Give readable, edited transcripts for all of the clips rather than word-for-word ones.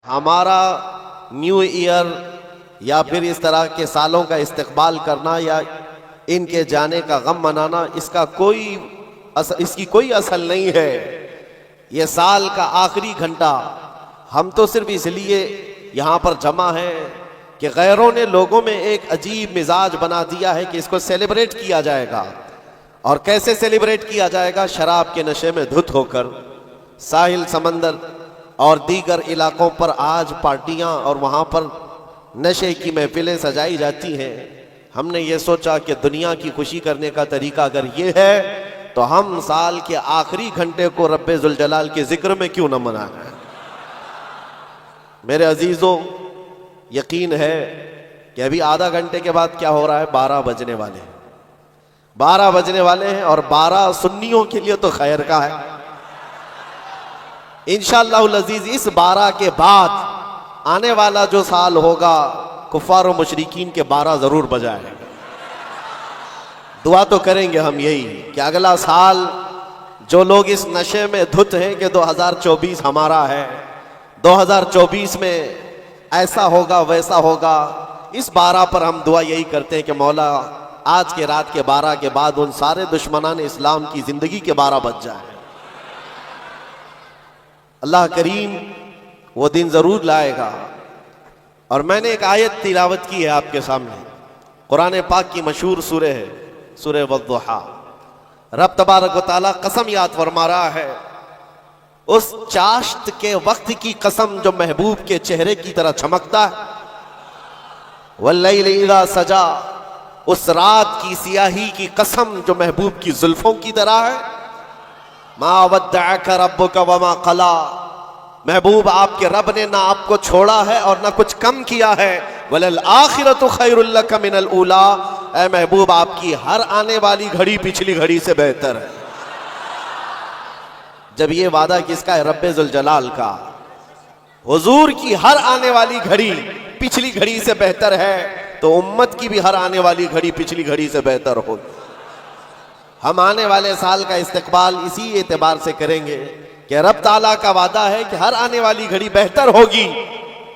ہمارا new year یا پھر اس طرح کے سالوں کا استقبال کرنا یا ان کے جانے کا غم منانا اس کی کوئی اصل نہیں ہے۔ یہ سال کا آخری گھنٹہ ہم تو صرف اس لیے یہاں پر جمع ہیں کہ غیروں نے لوگوں میں ایک عجیب مزاج بنا دیا ہے کہ اس کو سیلیبریٹ کیا جائے گا۔ اور کیسے سیلیبریٹ کیا جائے گا؟ شراب کے نشے میں دھت ہو کر ساحل سمندر اور دیگر علاقوں پر آج پارٹیاں اور وہاں پر نشے کی محفلیں سجائی جاتی ہیں۔ ہم نے یہ سوچا کہ دنیا کی خوشی کرنے کا طریقہ اگر یہ ہے تو ہم سال کے آخری گھنٹے کو رب ذوالجلال کے ذکر میں کیوں نہ منائیں۔ میرے عزیزوں، یقین ہے کہ ابھی آدھا گھنٹے کے بعد کیا ہو رہا ہے؟ 12 بجنے والے ہیں، 12 بجنے والے ہیں، اور 12 سنیوں کے لیے تو خیر کا ہے۔ انشاءاللہ العزیز اس 12 کے بعد آنے والا جو سال ہوگا کفار و مشرکین کے 12 ضرور بجائیں۔ دعا تو کریں گے ہم یہی کہ اگلا سال جو لوگ اس نشے میں دھت ہیں کہ 2024 ہمارا ہے، 2024 میں ایسا ہوگا ویسا ہوگا، اس 12 پر ہم دعا یہی کرتے ہیں کہ مولا آج کے رات کے 12 کے بعد ان سارے دشمنان اسلام کی زندگی کے 12 بج جائیں۔ اللہ کریم وہ دن ضرور لائے گا۔ اور میں نے ایک آیت تلاوت کی ہے آپ کے سامنے، قرآن پاک کی مشہور سورہ ہے، سورہ والضحیٰ۔ رب تبارک و تعالیٰ قسم یاد فرما رہا ہے، اس چاشت کے وقت کی قسم جو محبوب کے چہرے کی طرح چمکتا ہے، واللیل اذا سجا، اس رات کی سیاہی کی قسم جو محبوب کی زلفوں کی طرح ہے، ما ودعک ربک وما قلا، محبوب آپ کے رب نے نہ آپ کو چھوڑا ہے اور نہ کچھ کم کیا ہے، وَلَلْآخِرَةُ خَيْرٌ لَكَ مِنَ الْأُولَىٰ، اے محبوب آپ کی ہر آنے والی گھڑی پچھلی گھڑی سے بہتر ہے۔ جب یہ وعدہ کس کا ہے؟ رب ذوالجلال کا۔ حضور کی ہر آنے والی گھڑی پچھلی گھڑی سے بہتر ہے تو امت کی بھی ہر آنے والی گھڑی پچھلی گھڑی سے بہتر ہوگی۔ ہم آنے والے سال کا استقبال اسی اعتبار سے کریں گے کہ رب تعالیٰ کا وعدہ ہے کہ ہر آنے والی گھڑی بہتر ہوگی،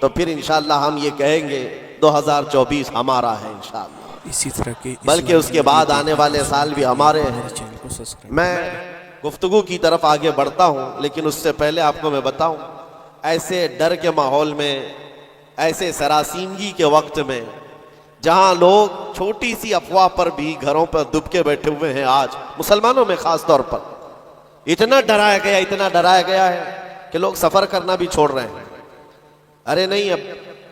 تو پھر انشاءاللہ ہم یہ کہیں گے 2024 ہمارا ہے انشاءاللہ، اسی طرح کے بلکہ اس کے بعد آنے والے سال بھی ہمارے ہیں۔ میں گفتگو کی طرف آگے بڑھتا ہوں، لیکن اس سے پہلے آپ کو میں بتاؤں، ایسے ڈر کے ماحول میں، ایسے سراسیمگی کے وقت میں، جہاں لوگ چھوٹی سی افواہ پر بھی گھروں پر دب کے بیٹھے ہوئے ہیں، آج مسلمانوں میں خاص طور پر اتنا ڈرایا گیا ہے کہ لوگ سفر کرنا بھی چھوڑ رہے ہیں۔ ارے نہیں، اب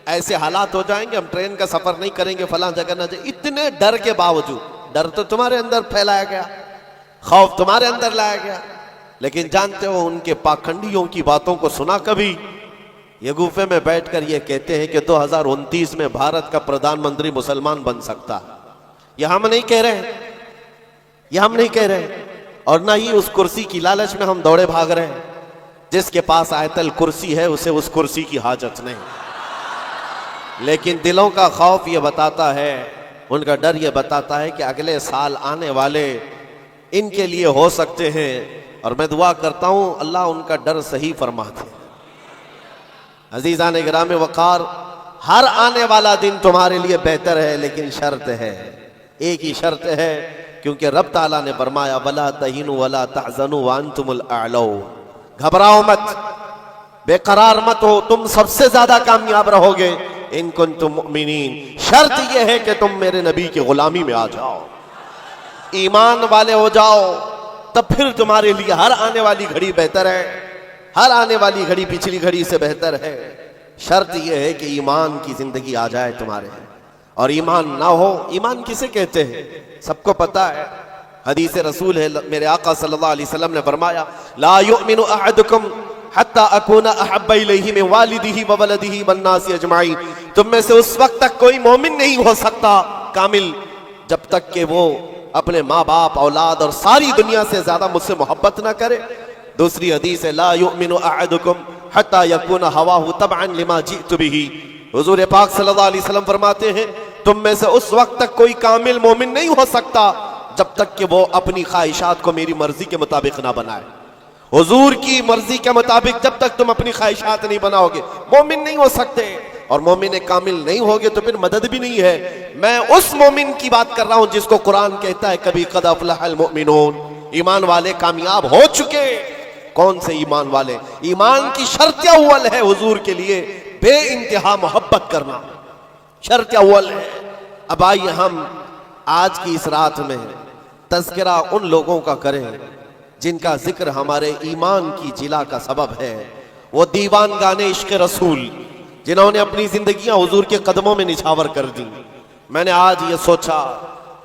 ایسے حالات ہو جائیں گے ہم ٹرین کا سفر نہیں کریں گے، فلاں جگہ نہ جائیں۔ اتنے ڈر کے باوجود، ڈر تو تمہارے اندر پھیلایا گیا، خوف تمہارے اندر لایا گیا، لیکن جانتے ہو ان کے پاکھنڈیوں کی باتوں کو سنا کبھی؟ یہ گوفے میں بیٹھ کر یہ کہتے ہیں کہ 2029 میں بھارت کا پردھان منتری مسلمان بن سکتا ہے۔ یہ ہم نہیں کہہ رہے ہیں، اور نہ ہی اس کرسی کی لالچ میں ہم دوڑے بھاگ رہے ہیں۔ جس کے پاس آیت الکرسی ہے اسے اس کرسی کی حاجت نہیں، لیکن دلوں کا خوف یہ بتاتا ہے، ان کا ڈر یہ بتاتا ہے کہ اگلے سال آنے والے ان کے لیے ہو سکتے ہیں، اور میں دعا کرتا ہوں اللہ ان کا ڈر صحیح فرما دے۔ عزیزان گرامی وقار، ہر آنے والا دن تمہارے لیے بہتر ہے، لیکن شرط ہے، ایک ہی شرط ہے، کیونکہ رب تعالیٰ نے فرمایا وَلَا تَهِنُوا وَلَا تَحْزَنُوا وَأَنْتُمُ الْأَعْلَوْنَ، گھبراؤ مت، بے قرار مت ہو، تم سب سے زیادہ کامیاب رہو گے ان کنتم مؤمنین۔ شرط یہ ہے کہ تم میرے نبی کی غلامی میں آ جاؤ، ایمان والے ہو جاؤ، تب پھر تمہارے لیے ہر آنے والی گھڑی بہتر ہے، ہر آنے والی گھڑی پچھلی گھڑی سے بہتر ہے۔ شرط یہ ہے کہ ایمان کی زندگی آ جائے تمہارے، اور ایمان نہ ہو، ایمان کسے کہتے ہیں سب کو پتا ہے، حدیث رسول ہے، میرے آقا صلی اللہ علیہ وسلم نے فرمایا لا یؤمن احدکم حتی اکون احب الیہ من والدہ وولدہ والناس اجمعین، تم میں سے اس وقت تک کوئی مومن نہیں ہو سکتا کامل جب تک کہ وہ اپنے ماں باپ، اولاد اور ساری دنیا سے زیادہ مجھ سے محبت نہ کرے۔ دوسری حدیث ہے لا یؤمن احدکم حتی یکون ہواہ تبعا لما جئت بہ، حضور پاک صلی اللہ علیہ وسلم فرماتے ہیں تم میں سے اس وقت تک کوئی کامل مومن نہیں ہو سکتا جب تک کہ وہ اپنی خواہشات کو میری مرضی کے مطابق نہ بنائے، हुजूर की मर्जी के मुताबिक जब तक तुम अपनी ख्वाहिशात नहीं बनाओगे मोमिन नहीं हो सकते, और मोमिन कामिल नहीं होगे तो फिर मदद भी नहीं है। मैं उस मोमिन की बात कर रहा हूं जिसको कुरान कहता है कभी कद अफलहल मोमिनून, ईमान वाले कामयाब हो चुके। कौन से ईमान वाले? ईमान की शर्त अव्वल है हुजूर के लिए बे इंतहा मोहब्बत करना, शर्त अव्वल है। अब आइए हम आज की इस रात में तज़किरा उन लोगों का करें जिनका जिक्र हमारे ईमान की जिला का सबब है। वो दीवान गाने इश्क रसूल जिन्होंने अपनी जिंदगियां हुजूर के कदमों में निछावर कर दी। मैंने आज ये सोचा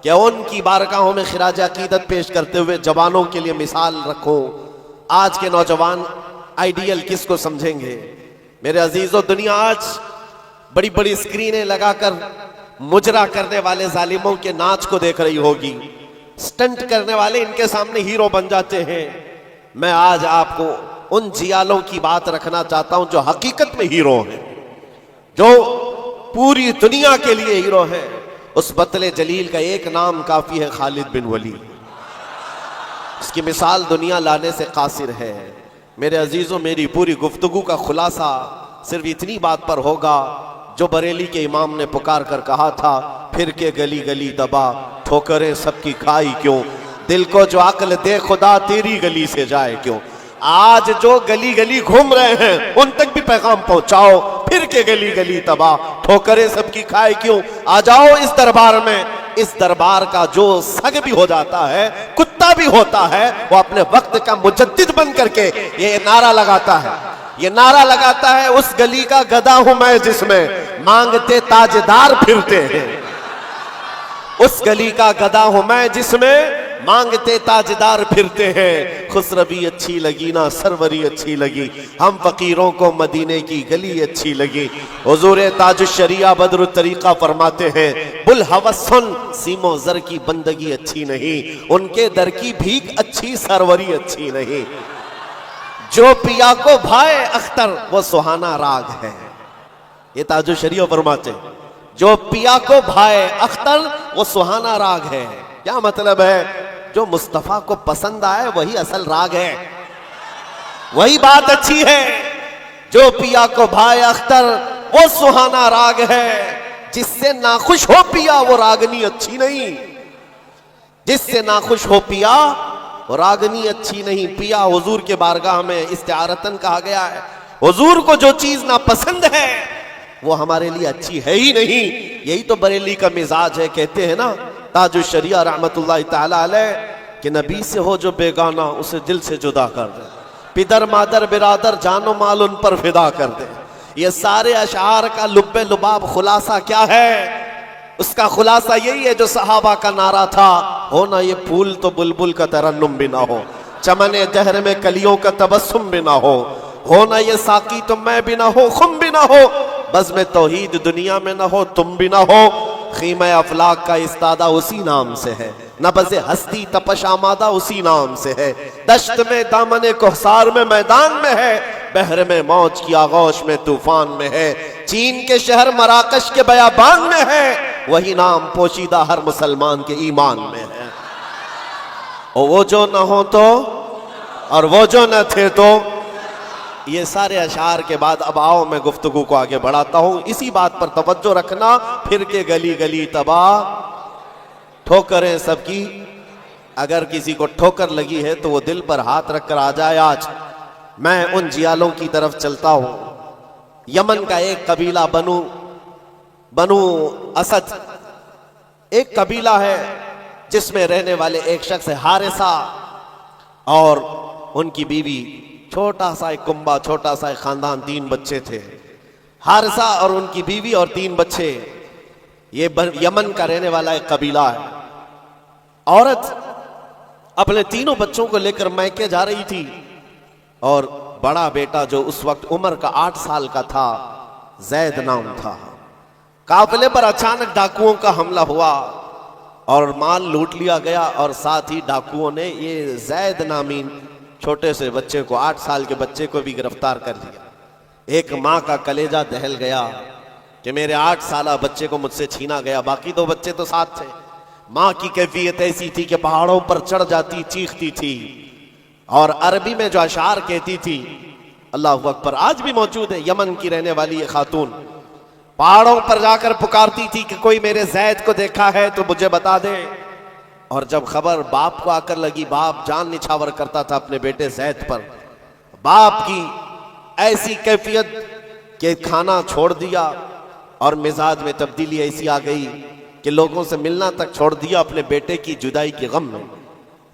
कि उनकी बारगाहों में खिराज अकीदत पेश करते हुए जवानों के लिए मिसाल रखो। आज के नौजवान आइडियल किसको समझेंगे? मेरे अजीजों, दुनिया आज बड़ी बड़ी स्क्रीनें लगाकर मुजरा करने वाले जालिमों के नाच को देख रही होगी। स्टंट करने वाले इनके सामने हीरो बन जाते हैं। मैं आज आपको उन जियालों की बात रखना चाहता हूं जो हकीकत में हीरो हैं, जो पूरी दुनिया के लिए हीरो है। उस बतले जलील का एक नाम काफी है, खालिद बिन वलीद। इसकी मिसाल दुनिया लाने से कासिर है। मेरे अजीजों, मेरी पूरी गुफ्तगू का खुलासा सिर्फ इतनी बात पर होगा जो बरेली के इमाम ने पुकार कर कहा था, फिर के गली गली दबा ठोकरें सबकी खाई क्यों, दिल को जो अक्ल दे खुदा तेरी गली से जाए क्यों। आज जो गली गली घूम रहे हैं उन तक भी पैगाम पहुंचाओ, फिर के गली गली तबाह ठोकरें सबकी खाए क्यों। आ जाओ इस दरबार में, इस दरबार का जो सग भी हो जाता है, कुत्ता भी होता है, वो अपने वक्त का मुजद्दिद बन करके ये नारा लगाता है। ये नारा लगाता है, उस गली का गधा हूं मैं जिसमें मांगते ताजदार फिरते हैं। उस गली का गधा हूं मैं जिसमें मांगते ताजदार फिरते हैं। खुसरवी अच्छी लगी ना सरवरी अच्छी लगी, हम फकीरों को मदीने की गली अच्छी लगी। हुजूर ताजुश्शरिया बदरुत तरीका फरमाते हैं, बुल हवसन सीमो जर की बंदगी अच्छी नहीं, उनके दर की भीख अच्छी सरवरी अच्छी नहीं। जो पिया को भाए अख्तर वो सुहाना राग है। ये ताजुश्शरिया फरमाते हैं, जो पिया को भाए अख्तर वो सुहाना राग है। क्या मतलब है? जो मुस्तफा को पसंद आए वही असल राग है, वही बात अच्छी है। जो पिया को भाए अख्तर वो सुहाना राग है। जिससे नाखुश हो पिया वो रागनी अच्छी नहीं, जिससे नाखुश हो पिया वो रागनी अच्छी नहीं। पिया हुजूर के बारगाह में इस्तिआरतन कहा गया है। हुजूर को जो चीज ना पसंद है वो हमारे लिए अच्छी है ही नहीं। यही तो बरेली का मिजाज है। कहते हैं ना ताजुश्शरिया रहमतुल्लाह तआला अलैह कि नबी से हो जो बेगाना उसे दिल से जुदा कर दे, पिदर मादर बिरादर जानो माल उन पर फिदा कर दे। ये सारे अशार का लुब्बे लुबाब खुलासा क्या है? उसका खुलासा यही है जो सहाबा का नारा था, हो ना ये फूल तो बुलबुल का तरन्नुम भी ना हो, चमने दहर में कलियों का तबस्सुम भी ना हो ना ये साकी तो मैं भी ना हो, खुम भी ना हो, बस में तौहीद दुनिया में ना हो, तुम भी ना हो। खीमा अफलाक का इस्तादा उसी नाम से है, नबज़े हस्ती तपश आमादा उसी नाम से है। दश्त में दामने कोहसार में मैदान में है, बहर में मौज की आगोश में तूफान में है। चीन के शहर मराकश के बयाबान में है, वही नाम पोशीदा हर मुसलमान के ईमान में है। और वो जो न हो तो और वो जो न थे तो। ये सारे अशार के बाद अब आओ मैं गुफ्तगू को आगे बढ़ाता हूं। इसी बात पर तवज्जो रखना, फिर के गली गली तबाह ठोकरें सबकी। अगर किसी को ठोकर लगी है तो वो दिल पर हाथ रखकर आ जाए। आज मैं उन जियालों की तरफ चलता हूं। यमन का एक कबीला बनु असद एक कबीला है जिसमें रहने वाले एक शख्स है हारिसा, और उनकी बीवी, छोटा सा एक कुंबा, छोटा सा एक खानदान, 3 बच्चे थे। हारिसा और उनकी बीवी और 3 बच्चे। ये यमन का रहने वाला एक कबीला है। औरत अपने तीनों बच्चों को लेकर मैके जा रही थी, और बड़ा बेटा जो उस वक्त उम्र का 8 साल का था, जैद नाम था। काफिले पर अचानक डाकुओं का हमला हुआ और माल लूट लिया गया, और साथ ही डाकुओं ने ये जैद नामीन छोटे से बच्चे को, 8 साल के बच्चे को भी गिरफ्तार कर लिया। एक माँ का कलेजा दहल गया कि मेरे 8 साला बच्चे को मुझसे छीना गया। बाकी 2 बच्चे तो साथ थे। माँ की कैफियत ऐसी थी कि पहाड़ों पर चढ़ जाती, चीखती थी, اور عربی میں جو اشعار کہتی تھی، اللہ اکبر، آج بھی موجود ہے، یمن کی رہنے والی یہ خاتون پہاڑوں پر جا کر پکارتی تھی کہ کوئی میرے زید کو دیکھا ہے تو مجھے بتا دے۔ اور جب خبر باپ کو آ کر لگی، باپ جان نچھاور کرتا تھا اپنے بیٹے زید پر، باپ کی ایسی کیفیت کہ کھانا چھوڑ دیا اور مزاج میں تبدیلی ایسی آ گئی کہ لوگوں سے ملنا تک چھوڑ دیا اپنے بیٹے کی جدائی کے غم میں۔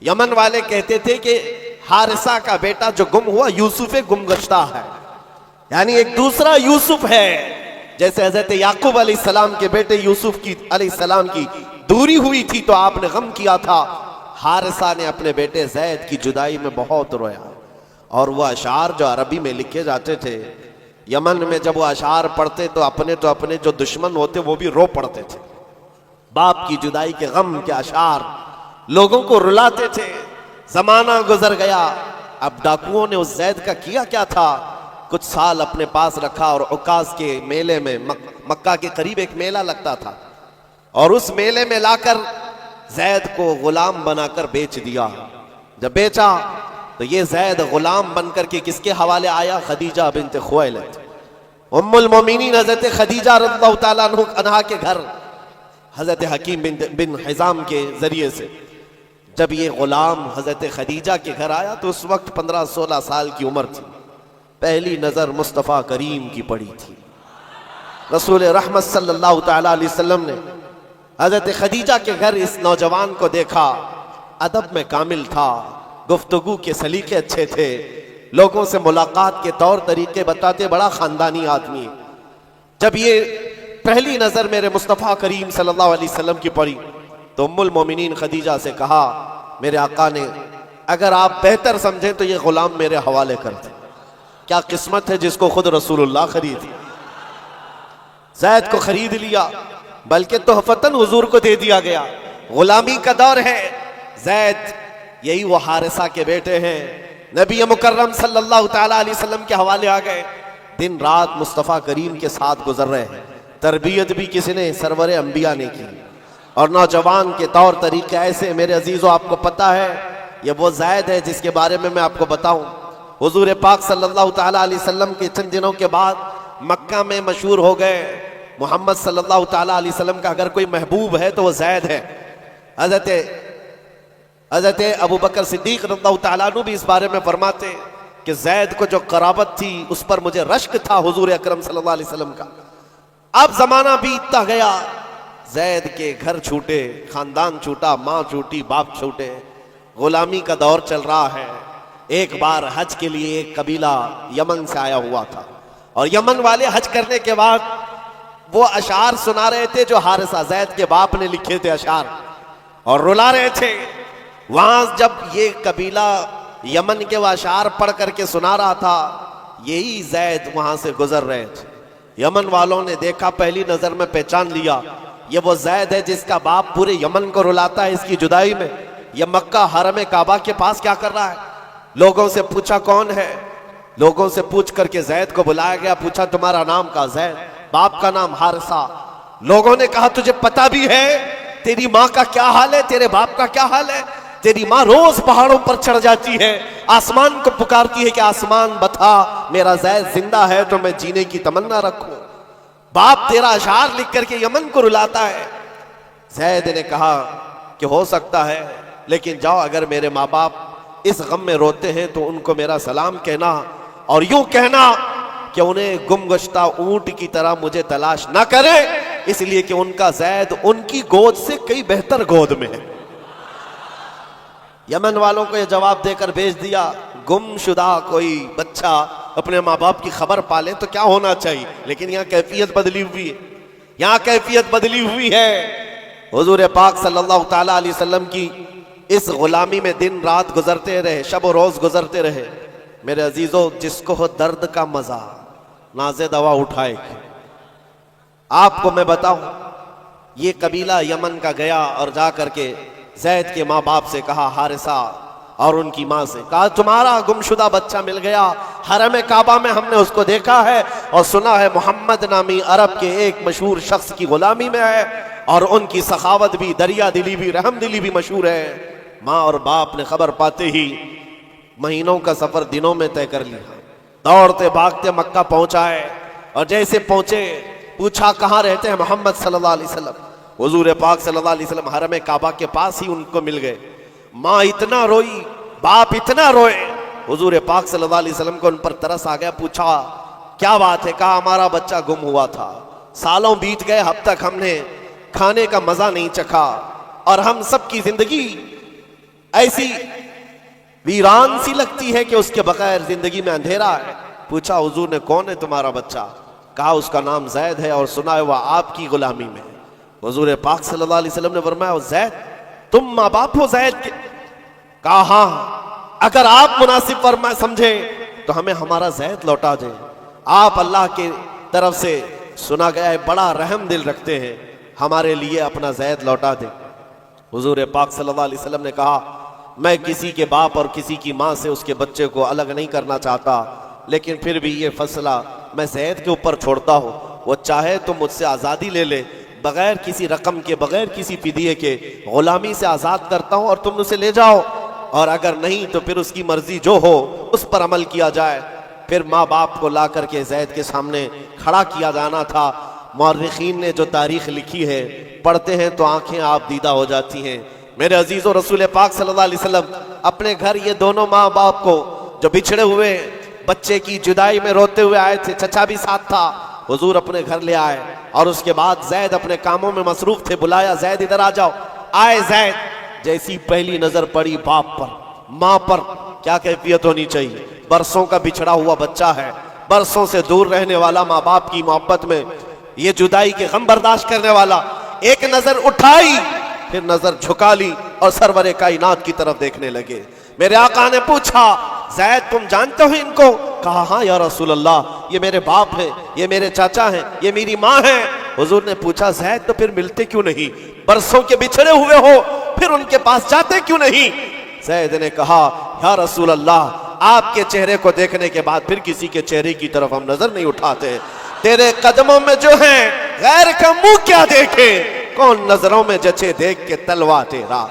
یمن والے کہتے تھے کہ حارثہ کا بیٹا جو گم ہوا یوسف گم گشتہ ہے، یعنی ایک دوسرا یوسف ہے۔ جیسے حضرت یعقوب علیہ السلام کے بیٹے یوسف کی علیہ السلام کی دوری ہوئی تھی تو آپ نے غم کیا تھا، حارثہ نے اپنے بیٹے زید کی جدائی میں بہت رویا۔ اور وہ اشعار جو عربی میں لکھے جاتے تھے، یمن میں جب وہ اشعار پڑھتے تو اپنے جو دشمن ہوتے وہ بھی رو پڑتے تھے۔ باپ کی جدائی کے غم کے اشعار لوگوں کو رلاتے تھے۔ زمانہ گزر گیا، اب ڈاکوؤں نے اس زید کا کیا کیا تھا، کچھ سال اپنے پاس رکھا اور عکاظ کے میلے میں، مکہ کے قریب ایک میلہ لگتا تھا، اور اس میلے میں لا کر زید کو غلام بنا کر بیچ دیا۔ جب بیچا تو یہ زید غلام بن کر کے کس کے حوالے آیا؟ خدیجہ بنت خویلد، ام المومنین حضرت خدیجہ رضی اللہ تعالیٰ عنہا کے گھر حضرت حکیم بن حزام کے ذریعے سے۔ جب یہ غلام حضرت خدیجہ کے گھر آیا تو اس وقت 15-16 سال کی عمر تھی۔ پہلی نظر مصطفیٰ کریم کی پڑی تھی۔ رسول رحمت صلی اللہ تعالیٰ علیہ وسلم نے حضرت خدیجہ کے گھر اس نوجوان کو دیکھا، ادب میں کامل تھا، گفتگو کے سلیقے اچھے تھے، لوگوں سے ملاقات کے طور طریقے بتاتے، بڑا خاندانی آدمی۔ جب یہ پہلی نظر میرے مصطفیٰ کریم صلی اللہ علیہ وسلم کی پڑی تو ام المومنین خدیجہ سے کہا، میرے آقا نے اگر آپ بہتر سمجھیں تو یہ غلام میرے حوالے کر دیں۔ کیا قسمت ہے جس کو خود رسول اللہ خرید لیا، زید کو خرید لیا، بلکہ تحفتاً حضور کو دے دیا گیا۔ غلامی کا دور ہے۔ زید یہی وہ حارثہ کے بیٹے ہیں، نبی مکرم صلی اللہ تعالیٰ علیہ وسلم کے حوالے آ گئے، دن رات مصطفیٰ کریم کے ساتھ گزر رہے ہیں۔ تربیت بھی کسی نے؟ سرور انبیاء نے کی۔ اور نوجوان کے طور طریقے ایسے، میرے عزیزو آپ کو پتہ ہے یہ وہ زید ہے جس کے بارے میں آپ کو بتاؤں۔ حضور پاک صلی اللہ تعالیٰ علیہ وسلم کے چند دنوں کے بعد مکہ میں مشہور ہو گئے، محمد صلی اللہ تعالیٰ علیہ وسلم کا اگر کوئی محبوب ہے تو وہ زید ہے۔ حضرت ابو بکر صدیق رضی اللہ تعالیٰ عنہ بھی اس بارے میں فرماتے کہ زید کو جو قرابت تھی اس پر مجھے رشک تھا حضور اکرم صلی اللہ علیہ وسلم کا۔ اب زمانہ بیتتا گیا، زید کے گھر چھوٹے، خاندان چھوٹا، ماں چھوٹی، باپ چھوٹے، غلامی کا دور چل رہا ہے۔ ایک بار حج کے لیے ایک قبیلہ یمن سے آیا ہوا تھا، اور یمن والے حج کرنے کے بعد وہ اشعار سنا رہے تھے جو حارثہ زید کے باپ نے لکھے تھے اشعار، اور رلا رہے تھے۔ وہاں جب یہ قبیلہ یمن کے وہ اشعار پڑھ کر کے سنا رہا تھا، یہی زید وہاں سے گزر رہے تھے۔ یمن والوں نے دیکھا، پہلی نظر میں پہچان لیا، یہ وہ زید ہے جس کا باپ پورے یمن کو رلاتا ہے اس کی جدائی میں۔ یہ مکہ حرم کعبہ کے پاس کیا کر رہا ہے؟ لوگوں سے پوچھا کون ہے، لوگوں سے پوچھ کر کے زید کو بلایا گیا، پوچھا تمہارا نام؟ کا زید، باپ کا نام حارثہ۔ لوگوں نے کہا تجھے پتہ بھی ہے تیری ماں کا کیا حال ہے، تیرے باپ کا کیا حال ہے؟ تیری ماں روز پہاڑوں پر چڑھ جاتی ہے، آسمان کو پکارتی ہے کہ آسمان بتا میرا زید زندہ ہے تو میں جینے کی تمنا رکھوں۔ باپ تیرا اشعار لکھ کر کے یمن کو رلاتا ہے۔ زید نے کہا کہ ہو سکتا ہے، لیکن جاؤ اگر میرے ماں باپ اس غم میں روتے ہیں تو ان کو میرا سلام کہنا، اور یوں کہنا کہ انہیں گم گشتہ اونٹ کی طرح مجھے تلاش نہ کرے، اس لیے کہ ان کا زید ان کی گود سے کئی بہتر گود میں ہے۔ یمن والوں کو یہ جواب دے کر بھیج دیا، گم شدہ کوئی بچہ اپنے ماں باپ کی خبر پالے تو کیا ہونا چاہیے، لیکن یہاں کیفیت بدلی ہوئی ہے، یہاں کیفیت بدلی ہوئی ہے۔ حضور پاک صلی اللہ تعالیٰ علیہ وسلم کی اس غلامی میں دن رات گزرتے رہے، شب و روز گزرتے رہے۔ میرے عزیزو، جس کو ہو درد کا مزہ نازے دوا اٹھائے۔ آپ کو میں بتاؤں، یہ قبیلہ یمن کا گیا اور جا کر کے زید کے ماں باپ سے کہا، حارثہ اور ان کی ماں سے کہا تمہارا گمشدہ بچہ مل گیا، حرم کعبہ میں ہم نے اس کو دیکھا ہے اور سنا ہے محمد نامی عرب کے ایک مشہور شخص کی غلامی میں ہے، اور ان کی سخاوت بھی، دریا دلی بھی، رحم دلی بھی مشہور ہے۔ ماں اور باپ نے خبر پاتے ہی महीनों का सफर दिनों में तय कर लिया। दौड़ते भागते मक्का पहुंचाए और जैसे पहुंचे पूछा कहाँ रहते हैं मोहम्मद सल्लल्लाहु अलैहि वसल्लम। हुजूर पाक सल्लल्लाहु अलैहि वसल्लम हरम काबा के पास ही उनको मिल गए। माँ इतना रोई, बाप इतना रोए। हुजूर पाक सल्लल्लाहु अलैहि वसल्लम को उन पर तरस आ गया। पूछा क्या बात है? कहा हमारा बच्चा गुम हुआ था, सालों बीत गए, अब तक हमने खाने का मजा नहीं चखा और हम सब की जिंदगी ऐसी वीरान सी लगती है कि उसके बगैर जिंदगी में अंधेरा है। पूछा हुजूर ने कौन है तुम्हारा बच्चा? कहा उसका नाम जैद है और सुना है वह आपकी गुलामी में। हुजूर पाक सल्लल्लाहु अलैहि वसल्लम ने फरमाया जैद, तुम माँ बाप हो जैद के? कहा हाँ, अगर आप मुनासिब फरमा समझे तो हमें हमारा जैद लौटा दें। आप अल्लाह के तरफ से सुना गया है बड़ा रहम दिल रखते हैं, हमारे लिए अपना जैद लौटा दें। हुजूर पाक सल्लल्लाहु अलैहि वसल्लम ने कहा मैं किसी के बाप और किसी की माँ से उसके बच्चे को अलग नहीं करना चाहता, लेकिन फिर भी ये फैसला मैं जैद के ऊपर छोड़ता हूँ। वो चाहे तो मुझसे आज़ादी ले ले, बगैर किसी रकम के, बगैर किसी फिदिये के गुलामी से आज़ाद करता हूँ और तुम उसे ले जाओ, और अगर नहीं तो फिर उसकी मर्जी जो हो उस पर अमल किया जाए। फिर माँ बाप को ला करके जैद के सामने खड़ा किया जाना था। मुअर्रिखीन ने जो तारीख लिखी है, पढ़ते हैं तो आंखें आप दीदा हो जाती हैं। मेरे अजीज़ों, रसूल पाक सल्लल्लाहु अलैहि वसल्लम अपने घर ये दोनों माँ बाप को जो बिछड़े हुए बच्चे की जुदाई में रोते हुए आए थे, चचा भी साथ था, हुजूर अपने घर ले आए और उसके बाद जैद अपने कामों में मसरूफ थे। बुलाया जैद इधर आ जाओ। आए जैद, जैसी पहली नजर पड़ी बाप पर, माँ पर, क्या कैफियत होनी चाहिए? बरसों का बिछड़ा हुआ बच्चा है, बरसों से दूर रहने वाला, माँ बाप की मोहब्बत में ये जुदाई के गम बर्दाश्त करने वाला। एक नजर उठाई, फिर नजर झुका ली और सरवरे कायनात की तरफ देखने लगे। मेरे आका ने पूछा जैद तुम जानते हो इनको? कहा हाँ या रसूल अल्लाह, ये मेरे बाप हैं, ये मेरे चाचा हैं, ये मेरी माँ हैं। हुजूर ने पूछा जैद तो फिर मिलते क्यों नहीं? बरसों के बिछड़े हुए हो, फिर उनके पास जाते क्यों नहीं? जैद ने कहा या रसूल अल्लाह, आपके चेहरे को देखने के बाद फिर किसी के चेहरे की तरफ हम नजर नहीं उठाते। तेरे कदमों में जो है गैर का मुंह क्या देखे, कौन नजरों में जचे देख के तलवा तेरा।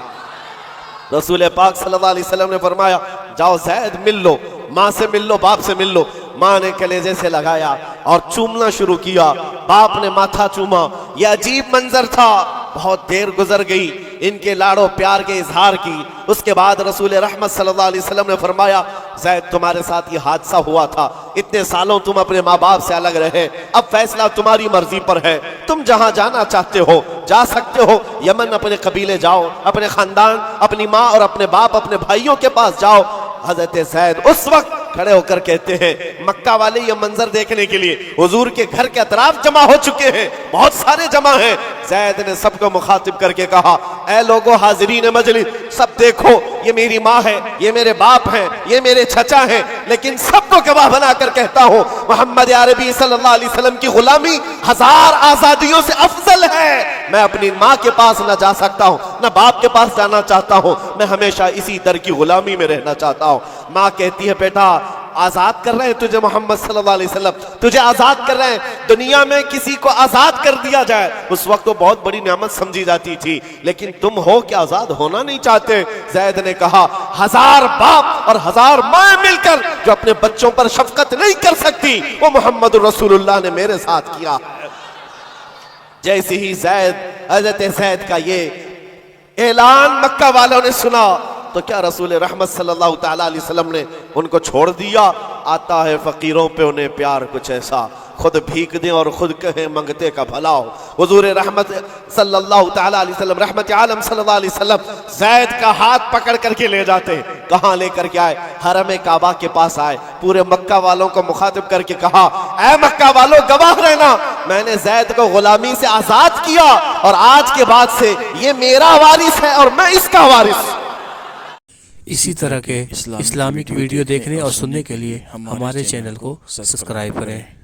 रसूल पाक सल्लल्लाहु अलैहि वसल्लम ने फरमाया जाओ जैद मिल लो, माँ से मिल लो, बाप से मिल लो। माँ ने कलेजे से लगाया और चूमना शुरू किया, बाप ने माथा चूमा। यह अजीब मंजर था। बहुत देर गुजर गई इनके लाड़ो प्यार के इजहार की। उसके बाद रसूल रहमत सल्लल्लाहु अलैहि वसल्लम ने फरमाया जैद तुम्हारे साथ ये हादसा हुआ था, इतने सालों तुम अपने माँ बाप से अलग रहे, अब फैसला तुम्हारी मर्जी पर है, तुम जहां जाना चाहते हो जा सकते हो। यमन अपने कबीले जाओ, अपने खानदान, अपनी माँ और अपने बाप, अपने भाइयों के पास जाओ। हजरत जैद उस वक्त खड़े होकर कहते हैं मक्का वाले ये मंजर देखने के लिए हुजूर के घर के अतराफ जमा हो चुके हैं, बहुत सारे जमा हैं। जैद ने सबको मुखातिब करके कहा ऐ लोगो हाजिरीन मजलिस, सब देखो ये मेरी माँ है, ये मेरे बाप हैं, ये मेरे चचा हैं, लेकिन सबको गवाह बनाकर कहता हूँ मोहम्मद अरबी सल्लल्लाहु अलैहि वसल्लम की गुलामी 1000 आजादियों से अफजल है। मैं अपनी माँ के पास न जा सकता हूँ, न बाप के पास जाना चाहता हूँ, मैं हमेशा इसी दर की गुलामी में रहना चाहता हूँ। माँ कहती है बेटा आजाद कर रहे हैं तुझे मोहम्मद सल्लल्लाहु अलैहि वसल्लम, तुझे आजाद कर रहे हैं। दुनिया में किसी को आजाद कर दिया जाए उस वक्त तो बहुत बड़ी नेमत समझी जाती थी, लेकिन तुम हो कि आजाद होना नहीं चाहते। जैद ने कहा 1000 बाप और 1000 माँ मिलकर जो अपने बच्चों पर शफकत नहीं कर सकती, वो मोहम्मद रसूलुल्लाह ने मेरे साथ किया। जैसे ही हजरत जैद का ये ऐलान मक्का वालों ने सुना तो क्या रसूल रहमत सल्लल्लाहु ताला अलैहि वसल्लम ने उनको छोड़ दिया? आता है फकीरों पे उन्हें प्यार कुछ ऐसा, खुद भीख दें और खुद कहें मंगते का भला हो। हुजूर रहमत सल्लल्लाहु ताला अलैहि वसल्लम, रहमत आलम सल्लल्लाहु अलैहि वसल्लम जैद का हाथ पकड़ करके ले जाते। कहाँ लेकर के आए? हरम काबा के पास आए, पूरे मक्का वालों को मुखातिब करके कहा ऐ मक्का वालों गवाह रहना, मैंने जैद को गुलामी से आजाद किया और आज के बाद से ये मेरा वारिस है और मैं इसका वारिस। इसी तरह के इस्लामिक वीडियो देखने और सुनने के लिए हमारे चैनल को सब्सक्राइब करें।